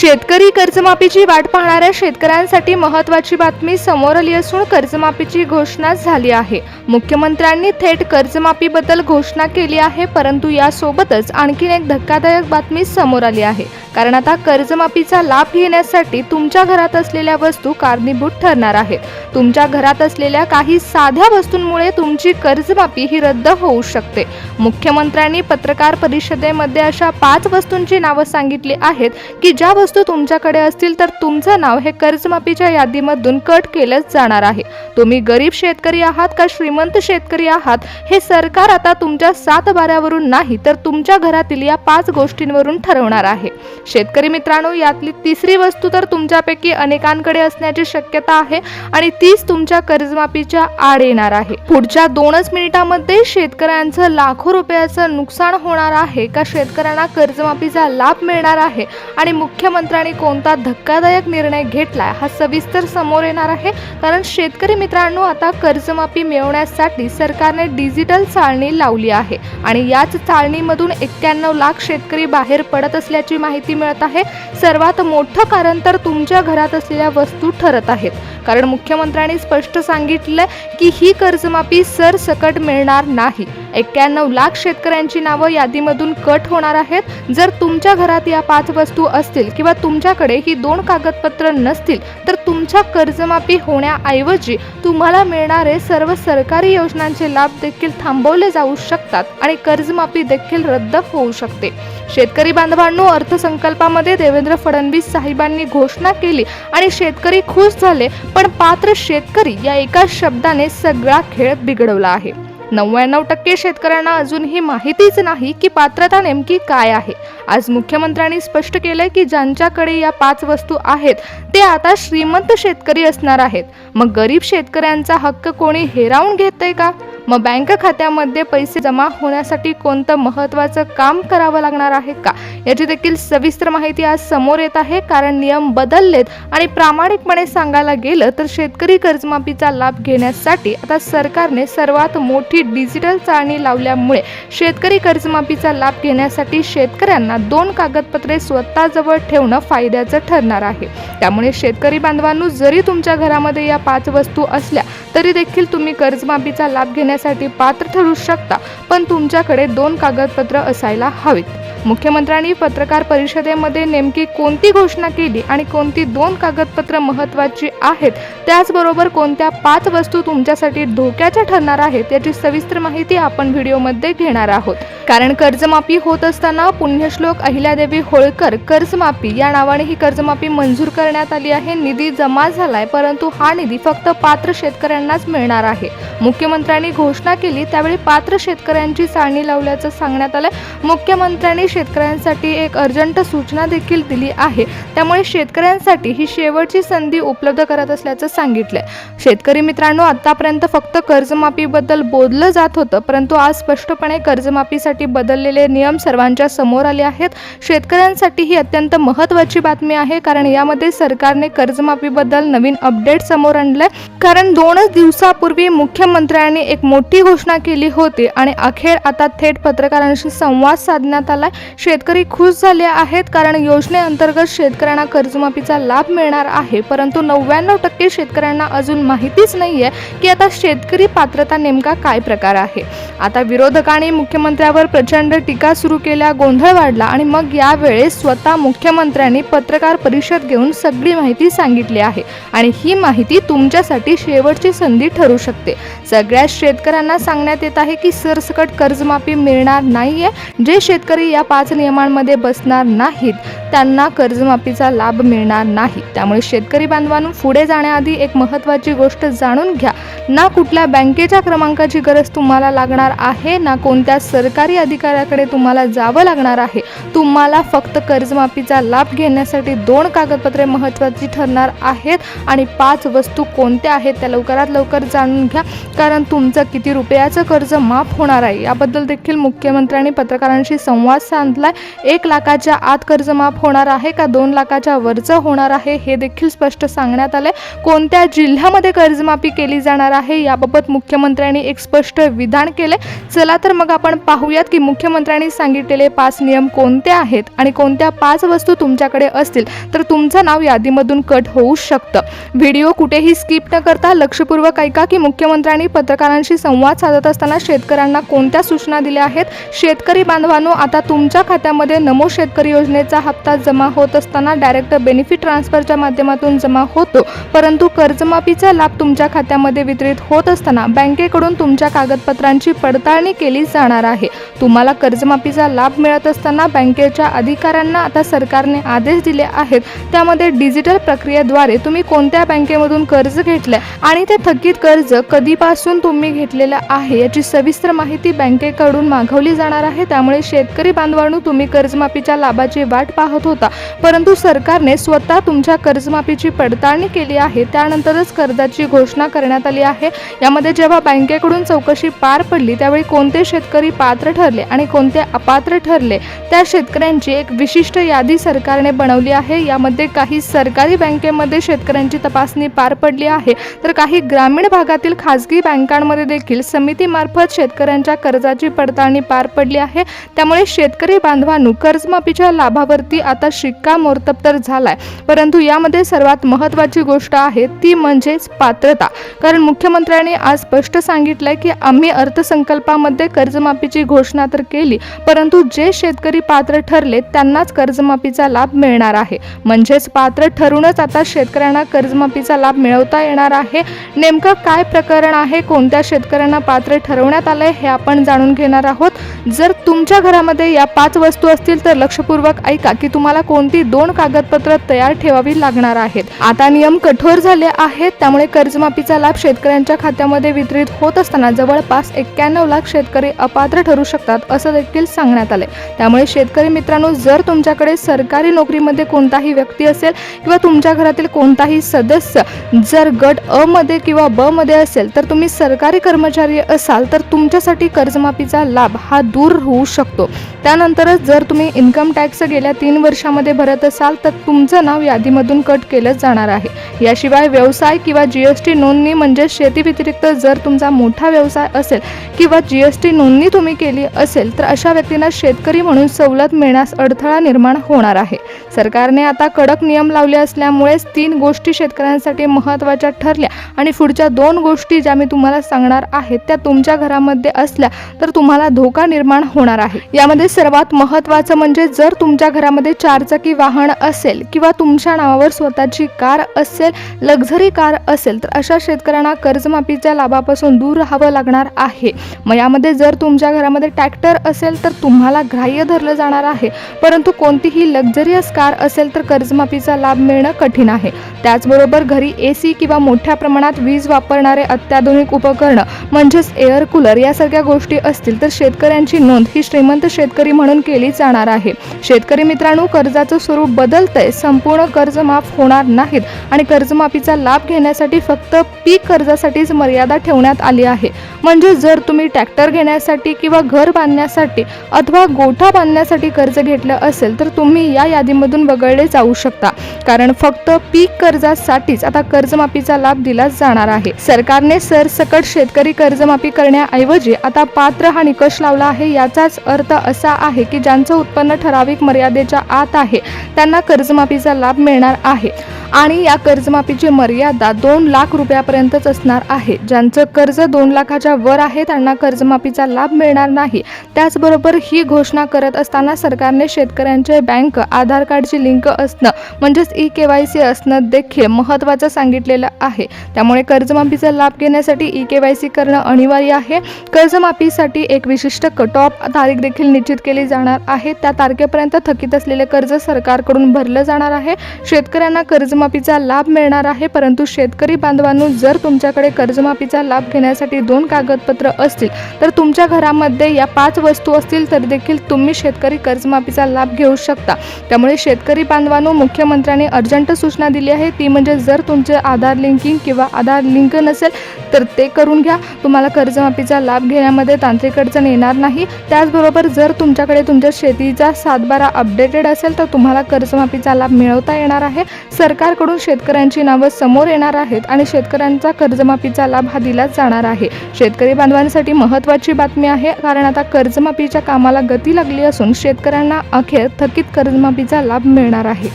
शेतकरी कर्जमाफीची वाट पाहणाऱ्या शेतकऱ्यांसाठी महत्त्वाची बातमी समोर आली असून कर्जमाफीची घोषणा झाली आहे। मुख्यमंत्र्यांनी थेट कर्जमाफीबद्दल घोषणा केली आहे, परंतु यासोबतच आणखीन एक धक्कादायक बातमी समोर आली आहे। कारण आता कर्जमाफीचा लाभ घेण्यासाठी तुमच्या घरात असलेल्या वस्तू कारणीभूत ठरणार आहेत। तुमच्या घरात असलेल्या काही साध्या वस्तूंमुळे तुमची कर्जमाफी ही रद्द होऊ शकते। मुख्यमंत्र्यांनी पत्रकार परिषदेमध्ये अशा 5 वस्तूंची नावे सांगितली आहेत की ज्या वस्तू तुमच्याकडे असतील तर तुमचं नाव हे कर्जमाफीच्या यादीमधून कट केलं जाणार आहे। तुम्ही गरीब शेतकरी आहात का श्रीमंत शेतकरी आहात हे सरकार आता तुमच्या 7 बाऱ्यावरून नाही तर तुमच्या घरातील या 5 गोष्टींवरून ठरवणार आहे। शेतकरी मित्रांनो, यातली तिसरी वस्तू तर तुमच्यापैकी अनेकांकडे असण्याची शक्यता आहे आणि तीच तुमच्या कर्जमाफीच्या आड येणार आहे। पुढच्या 2च मिनिटांमध्ये शेतकऱ्यांचं लाखो रुपयाचं नुकसान होणार आहे का शेतकऱ्यांना कर्जमाफीचा लाभ मिळणार आहे आणि मुख्यमंत्र्यांनी कोणता धक्कादायक निर्णय घेतलाय हा सविस्तर समोर येणार आहे। कारण शेतकरी मित्रांनो, आता कर्जमाफी मिळवण्यासाठी सरकारने डिजिटल चाळणी लावली आहे आणि याच चाळणीमधून 91 लाख शेतकरी बाहेर पडत असल्याची माहिती मिळत आहे। सर्वात मोठं कारण तर तुमच्या घरात असलेल्या वस्तू ठरत आहेत, कारण मुख्यमंत्र्यांनी स्पष्ट सांगितलं की ही कर्जमाफी सरसकट मिळणार नाही। 91 लाख शेतकऱ्यांची नावं यादीमधून कट होणार आहेत। जर तुमच्या घरात या 5 वस्तू असतील किंवा तुमच्याकडे ही 2 कागदपत्र नसतील तर तुमच्या कर्जमाफी होण्याऐवजी तुम्हाला मिळणारे सर्व सरकारी योजनांचे लाभ देखील थांबवले जाऊ शकतात आणि कर्जमाफी देखील रद्द होऊ शकते। शेतकरी बांधवांनो, अर्थसंकल्पामध्ये देवेंद्र फडणवीस साहेबांनी घोषणा केली आणि शेतकरी खुश झाले, पण पात्र शेतकरी या एका शब्दाने सगळा खेळ बिघडवला आहे। 99% शेतकऱ्यांना अजूनही माहितीच नाही की पात्रता नेमकी काय आहे। आज मुख्यमंत्र्यांनी स्पष्ट केले की ज्यांच्याकडे या 5 वस्तू आहेत ते आता श्रीमंत शेतकरी असणार आहेत। मग गरीब शेतकऱ्यांचा हक्क कोणी हिरावून घेतंय का? मग बँक खात्यामध्ये पैसे जमा होण्यासाठी कोणतं महत्त्वाचं काम करावं लागणार आहे का? याची देखील सविस्तर माहिती आज समोर येत आहे। कारण नियम बदललेत आणि प्रामाणिकपणे सांगायला गेलं तर शेतकरी कर्जमाफीचा लाभ घेण्यासाठी आता सरकारने सर्वात मोठी डिजिटल चाळणी लावल्यामुळे शेतकरी कर्जमाफीचा लाभ घेण्यासाठी शेतकऱ्यांना 2 कागदपत्रे स्वतःजवळ ठेवणं फायद्याचं ठरणार आहे। त्यामुळे शेतकरी बांधवांनो, जरी तुमच्या घरामध्ये या 5 वस्तू असल्या तरी देखील तुम्ही कर्जमाफीचा लाभ घेण्यासाठी पात्र ठरू शकता, पण तुमच्याकडे 2 कागदपत्र असायला हवीत। मुख्यमंत्र्यांनी पत्रकार परिषदेमध्ये नेमकी कोणती घोषणा केली आणि कोणती 2 कागदपत्र महत्त्वाची आहेत, त्याचबरोबर कोणत्या 5 वस्तू तुमच्यासाठी धोक्याच्या ठरणार आहेत याची सविस्तर माहिती आपण व्हिडिओमध्ये घेणार आहोत। कारण कर्जमाफी होत असताना पुण्यश्लोक अहिल्यादेवी होळकर कर्जमाफी या नावाने ही कर्जमाफी मंजूर करण्यात आली आहे। निधी जमा झालाय, परंतु हा निधी फक्त पात्र शेतकऱ्यांनाच मिळणार आहे। मुख्यमंत्र्यांनी घोषणा केली त्यावेळी पात्र शेतकऱ्यांची चाळणी लावल्याचं सांगण्यात आलं। मुख्यमंत्र्यांनी शेतकऱ्यांसाठी एक अर्जंट सूचना देखील दिली आहे, त्यामुळे शेतकऱ्यांसाठी ही शेवटची संधी उपलब्ध करत असल्याचं सांगितलंय। शेतकरी मित्रांनो, आतापर्यंत फक्त कर्जमाफीबद्दल बोललं जात होतं, परंतु आज स्पष्टपणे कर्जमाफीसाठी बदललेले नियम सर्वांच्या समोर आले आहेत। शेतकऱ्यांसाठी ही अत्यंत महत्त्वाची बातमी आहे, कारण यामध्ये सरकारने कर्जमाफीबद्दल नवीन अपडेट समोर आणलंय। कारण 2च दिवसापूर्वी मुख्यमंत्र्यांनी एक मोठी घोषणा केली होती आणि अखेर आता थेट पत्रकारांशी संवाद साधण्यात आला। शेतकरी खुश झाले आहेत, कारण योजनेअंतर्गत शेतकऱ्यांना कर्जमाफीचा लाभ मिळणार आहे, परंतु 99% शेतकऱ्यांना अजून माहितीच नाहीये की आता शेतकरी पात्रता नेमका काय प्रकार आहे। आता विरोधकांनी मुख्यमंत्र्यावर प्रचंड टीका सुरू केल्या, गोंधळ वाढला आणि मग यावेळेस स्वतः मुख्यमंत्र्यांनी पत्रकार परिषद घेऊन सगळी माहिती सांगितली आहे आणि ही माहिती तुमच्यासाठी शेवटची संधी ठरू शकते। सगळ्या शेतकऱ्यांना सांगण्यात येत आहे की सरसकट कर्जमाफी मिळणार नाहीये। जे शेतकरी या 5 नियमांमध्ये बसणार नाहीत त्यांना कर्जमाफीचा लाभ मिळणार नाही। त्यामुळे शेतकरी बांधवांनो, पुढे जाण्याआधी एक महत्त्वाची गोष्ट जाणून घ्या। ना कुठल्या बँकेच्या क्रमांकाची गरज तुम्हाला लागणार आहे, ना कोणत्या सरकारी अधिकाऱ्याकडे तुम्हाला जावं लागणार आहे। तुम्हाला फक्त कर्जमाफीचा लाभ घेण्यासाठी 2 कागदपत्रे महत्त्वाची ठरणार आहेत आणि 5 वस्तू कोणत्या आहेत त्या लवकरात लवकर जाणून घ्या, कारण तुमचं किती रुपयाचं कर्ज माफ होणार आहे याबद्दल देखील मुख्यमंत्र्यांनी पत्रकारांशी संवाद साधलाय। 1 लाखाच्या आत कर्ज माफ होणार आहे का 2 लाखाच्या वरचं होणार आहे हे देखील स्पष्ट सांगण्यात आले. कोणत्या जिल्ह्यामध्ये कर्जमाफी केली जाणार आहे याबाबत मुख्यमंत्र्यांनी एक स्पष्ट विधान केले. चला तर मग आपण पाहूयात की मुख्यमंत्र्यांनी सांगितलेले 5 नियम कोणते आहेत आणि कोणत्या 5 वस्तू तुमच्याकडे असतील तर तुमचं नाव यादीमधून कट होऊ शकतं. व्हिडिओ कुठेही स्किप न करता लक्षपूर्वक ऐका की मुख्यमंत्र्यांनी पत्रकारांशी संवाद साधत असताना शेतकऱ्यांना कोणत्या सूचना दिल्या आहेत. शेतकरी बांधवांनो, आता तुमच्या खात्यामध्ये नमो शेतकरी योजनेचा हप्ता जमा होत असताना डायरेक्ट बेनिफिट ट्रान्सफरच्या माध्यमातून जमा होतो, परंतु कर्जमाफीचा लाभ तुमच्या खात्यामध्ये वितरित होत असताना बँकेकडून तुमच्या कागदपत्रांची पडताळणी केली जाणार आहे. तुम्हाला कर्जमाफीचा लाभ मिळत असताना बँकेच्या अधिकाऱ्यांना आता सरकारने आदेश दिले आहेत. त्यामध्ये डिजिटल प्रक्रियेद्वारे तुम्ही कोणत्या बँकेमधून कर्ज घेतले आणि ते थकीत कर्ज कधीपासून तुम्ही घेतलेलं आहे याची सविस्तर माहिती बँकेकडून मागवली जाणार आहे. त्यामुळे शेतकरी बांधवांनो, तुम्ही कर्जमाफीच्या लाभाची वाट पाहत होता, परंतु सरकारने स्वतः तुमच्या कर्जमाफीची पडताळणी केली आहे. त्यानंतरच कर्जाची घोषणा करण्यात आली आहे. यामध्ये जेव्हा बँकेकडून चौकशी पार पडली त्यावेळी कोणते शेतकरी पात्र ठरले आणि कोणते अपात्र ठरले त्या शेतकऱ्यांची एक विशिष्ट यादी सरकारने बनवली आहे. यामध्ये काही सरकारी बँकेमध्ये शेतकऱ्यांची तपासणी पार पडली आहे, तर काही ग्रामीण भागातील खाजगी बँकांमध्ये देखील समितीमार्फत शेतकऱ्यांच्या कर्जाची पडताळणी पार पडली आहे. त्यामुळे शेतकरी बांधवांनो, कर्जमाफीच्या लाभावरती आता शिक्कामोर्तब तर झालाय, परंतु यामध्ये सर्वात महत्त्वाची गोष्ट आहे ती म्हणजेच पात्रता. कारण मुख्यमंत्र्यांनी आज स्पष्ट सांगितलंय की आम्ही अर्थसंकल्पामध्ये कर्जमाफीची घोषणा तर केली, परंतु जे शेतकरी पात्र ठरले त्यांनाच कर्जमाफीचा लाभ मिळणार आहे. म्हणजेच पात्र ठरूनच आता शेतकऱ्यांना कर्जमाफीचा लाभ मिळवता येणार आहे. नेमकं काय प्रकरण आहे, कोणत्या शेतकऱ्यांना पात्र ठरवण्यात आलंय हे आपण जाणून घेणार आहोत. जर तुमच्या घरामध्ये या 5 वस्तू असतील तर लक्षपूर्वक ऐका की तुम्हाला कोणती 2 कागदपत्र तयार ठेवावी लागणार आहेत. आता नियम कठोर झाले आहेत, त्यामुळे कर्जमाफीचा लाभ शेतकऱ्यांच्या खात्यामध्ये वितरित होत असताना जवळपास 91 लाख शेतकरी अपात्र ठरू शकतात असं देखील सांगण्यात आले. त्यामुळे शेतकरी मित्रांनो, जर तुमच्याकडे सरकारी नोकरीमध्ये कोणताही व्यक्ती असेल किंवा तुमच्या घरातील कोणताही सदस्य जर गट अ मध्ये किंवा ब मध्ये असेल तर तुम्ही सरकारी कर्मचारी असाल तर तुमच्यासाठी कर्जमाफीचा लाभ हा दूर होऊ शकतो. त्यानंतरच जर तुम्ही इन्कम टॅक्स गेल्या 3 वर्षामध्ये भरत असाल तर तुमचं नाव यादीमधून कट केलं जाणार आहे. याशिवाय व्यवसाय किंवा जीएसटी नोंदणी म्हणजे शेती व्यतिरिक्त जर तुमचा मोठा व्यवसाय असेल किंवा जीएसटी नोंदणी तुम्ही केली असेल तर अशा व्यक्तींना शेतकरी म्हणून सवलत मिळण्यास अडथळा निर्माण होणार आहे. सरकारने आता कडक नियम लावले असल्यामुळेच 3 गोष्टी शेतकऱ्यांसाठी महत्त्वाच्या ठरल्या आणि पुढच्या 2 गोष्टी ज्या मी तुम्हाला सांगणार आहेत त्या तुमच्या घरामध्ये असल्या तर तुम्हाला धोका निर्माण होणार आहे. यामध्ये सर्वात महत्त्वाचं म्हणजे जर तुमच्या घरामध्ये 4 चाकी वाहन असेल किंवा तुमच्या नावावर स्वतःची कार असेल, लक्झरी कार असेल तर अशा शेतकऱ्यांना कर्जमाफीच्या लाभापासून दूर राहावं लागणार आहे. मग यामध्ये जर तुमच्या घरामध्ये ट्रॅक्टर असेल तर तुम्हाला ग्राह्य धरलं जाणार आहे, परंतु कोणतीही लक्झरियस कार असेल तर कर्जमाफीचा लाभ मिळणं कठीण आहे. त्याचबरोबर घरी एसी किंवा मोठ्या प्रमाणात वीज वापरणारे अत्याधुनिक उपकरणं म्हणजेच एअर कूलर यासारख्या गोष्टी असतील तर शेतकऱ्यांची नोंद ही श्रीमंत शेतकरी म्हणून केली जाणार आहे. शेतकरी मित्रांनो, कर्जाचं स्वरूप बदलतंय, संपूर्ण कर्ज माफ होणार नाहीत आणि कर्जमाफीचा लाभ घेण्यासाठी फक्त पीक कर्जासाठीच मर्यादा ठेवण्यात आली आहे. म्हणजे जर तुम्ही ट्रॅक्टर घेण्यासाठी किंवा घर बांधण्यासाठी अथवा गोठा बांधण्यासाठी कर्ज घेतलं असेल तर तुम्ही या यादीमधून वगळले जाऊ शकता, कारण फक्त पीक कर्जासाठीच आता कर्जमाफीचा लाभ दिला जाणार आहे. सरकारने सरसकट शेतकरी कर्जमाफी करण्याऐवजी आता पात्र हा निकष लावला आहे. याचाच अर्थ असा आहे की ज्यांचं उत्पन्न ठराविक मर्यादेच्या आत आहे त्यांना कर्जमाफीचा लाभ मिळणार आहे आणि या कर्जमाफीची मर्यादा 2 लाख रुपयापर्यंतच असणार आहे. ज्यांचं कर्ज 2 लाखाच्या वर आहे त्यांना कर्जमाफीचा लाभ मिळणार नाही. त्याचबरोबर ही घोषणा करत असताना सरकारने शेतकऱ्यांचे बँक आधार कार्डची लिंक असणं म्हणजेच EKYC असणं देखील महत्त्वाचं सांगितलेलं आहे. त्यामुळे कर्जमाफीचा लाभ घेण्यासाठी EKYC करणं अनिवार्य आहे. कर्जमाफीसाठी एक विशिष्ट कट ऑफ तारीख देखील निश्चित केली जाणार आहे. त्या तारखेपर्यंत थकीत असलेले कर्ज सरकारकडून भरलं जाणार आहे. शेतकऱ्यांना कर्ज कर्जमाफीचा लाभ मिळणार आहे। परंतु शेतकरी बांधवांनो, जर तुमच्याकडे कर्जमाफीचा लाभ घेण्यासाठी 2 कागदपत्र असतील तर तुमच्या घरामध्ये या 5 वस्तू असतील तर देखील तुम्ही शेतकरी कर्जमाफीचा लाभ घेऊ शकता। त्यामुळे शेतकरी बांधवांनो, मुख्यमंत्र्यांनी अर्जंट सूचना दिली आहे, ती म्हणजे जर तुमचे आधार लिंकिंग किंवा आधार लिंक नसेल तर ते करून घ्या। तुम्हाला कर्जमाफीचा लाभ घेण्यामध्ये तांत्रिक अडचण येणार नाही। त्याचबरोबर जर तुमच्याकडे तुमच्या शेतीचा 7/12 अपडेटेड असेल तर तुम्हाला कर्जमाफीचा लाभ मिळवता येणार आहे। सरकारकडून शेतकऱ्यांची नावं समोर येणार आहेत आणि शेतकऱ्यांचा कर्जमाफीचा लाभ हा दिला जाणार आहे। शेतकरी बांधवांसाठी महत्त्वाची बातमी आहे, कारण आता कर्जमाफीच्या कामाला गती लागली असून शेतकऱ्यांना अखेर थकीत कर्जमाफीचा लाभ मिळणार आहे।